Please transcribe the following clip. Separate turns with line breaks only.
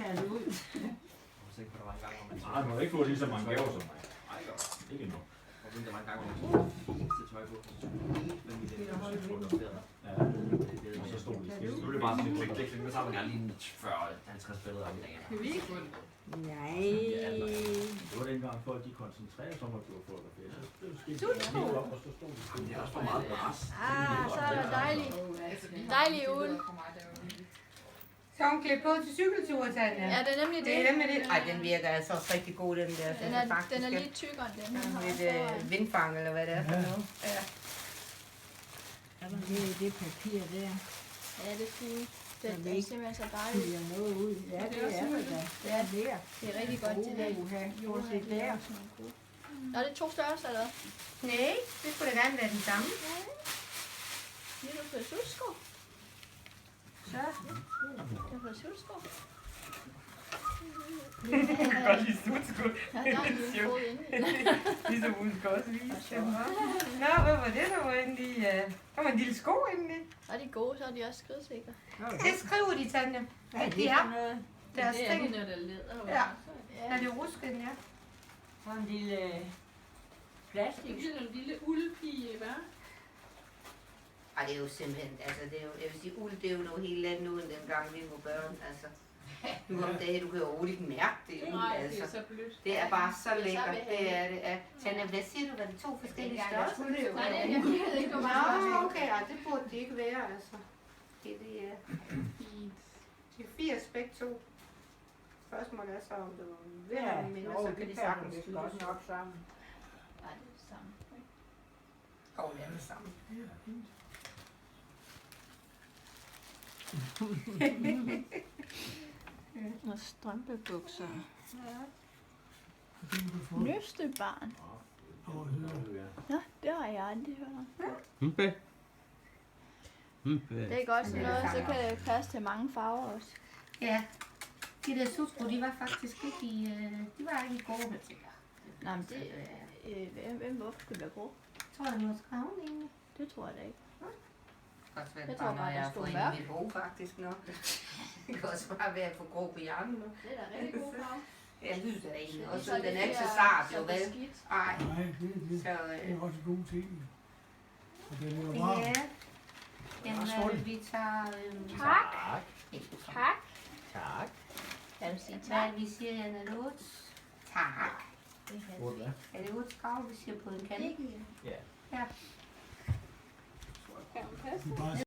tage det ud.
Nej, du har ikke fået lige så mange gaver som mig. Ikke endnu.
Der var en gang, hvor man skulle til tøj på. Men vi det
Ja, og så stod det.
nu er det bare sådan en quick fix. Så har man gerne lige 40-50 billeder om dagen.
Kan vi ikke få det?
Nej.
Det var dengang folk de koncentrerede sig om at blive fotograferet. Så op, og så stod det.
Det er også for meget pres.
Så er der dejligt. Dejlig uge.
Så hun klædt på til cykeltur, Tanja?
Ja, det er nemlig det.
Det er nemlig det. Ej, den virker altså også rigtig god, den der.
Den er lidt tykkere end den.
Lidt vindfang, eller hvad det er for noget. Ja.
Det papir der.
Ja, det er fint. Det er simpelthen så dejligt.
Det er noget ud. Ja, det er det da. Ja, det er.
Det er rigtig godt til det.
Jo, se der.
Nå, det er 2 størrelser, eller?
Nej, det skulle da gerne være den samme.
Lige du fået sulsko.
Så.
Du har fået sulsko.
Jeg kan godt lide sutsko.
Ja, der er en lille fod inde.
Ligesom hun skal også vise dem. Nå, hvad var det, der var inde i? Der var en lille sko inde i.
Og de er gode, så er de også skridsikre.
Det skriver de, Tanja. At de er. Deres
Det er
ting.
det, når der leder.
Ja. Er det rusken, ja.
Og en lille
Det
plastik.
er sådan en lille uldpige, hva'?
Ej, det er jo simpelthen, altså det er jo, jeg vil sige, uld, det er jo noget helt andet nu, end dengang vi var børn, altså. Nu om dagen, du kan jo overhovedet ikke mærke det uld,
Nej, det er
altså.
så blødt.
Det er bare så lækkert, det er det. Tanja, hvad siger du, var det 2 forskellige størrelser?
Nej, jeg ved ikke, hvor
Nå, okay, ej, det burde det ikke være, altså. Det er 80 begge to. Spørgsmålet er så, om det var værd, men så kan de sagtens
det godt nok sammen.
Nej, det er det samme.
Og det er det samme.
Og strømpebukser. Nøstebarn. Ja, det har jeg aldrig hørt om. Det er godt sådan noget, så kan det passe til mange farver også.
Ja, de der sutsko, de var faktisk ikke i, de var ikke i gode, jeg tænker.
Nej, men det, hvorfor skulle det være brugt?
Tror jeg, det var skravn egentlig.
Det tror jeg da ikke.
Godt være,
Jeg
bare
tror
når
bare,
jeg
der
har
stod
fået
mørk.
i mit hoved faktisk nok. Det kan også bare være for grå på hjernen nu.
Det er da rigtig god farve.
Jeg synes det er egentlig også,
Så
den
det
er ikke så
bliver
sart jo,
så
vel?
beskidt.
Ej,
Nej, det
så
er også en god ting. Og den er varm.
ja. Jamen, vi tager...
Tak. Tak.
Tak.
Kan du sige
Hvad
tak?
er det, vi siger, Jan? Er det 8? Tak.
Det kan vi.
Er det 8 skrav, vi siger på en kant?
Ikke.
Ja.
Det er bare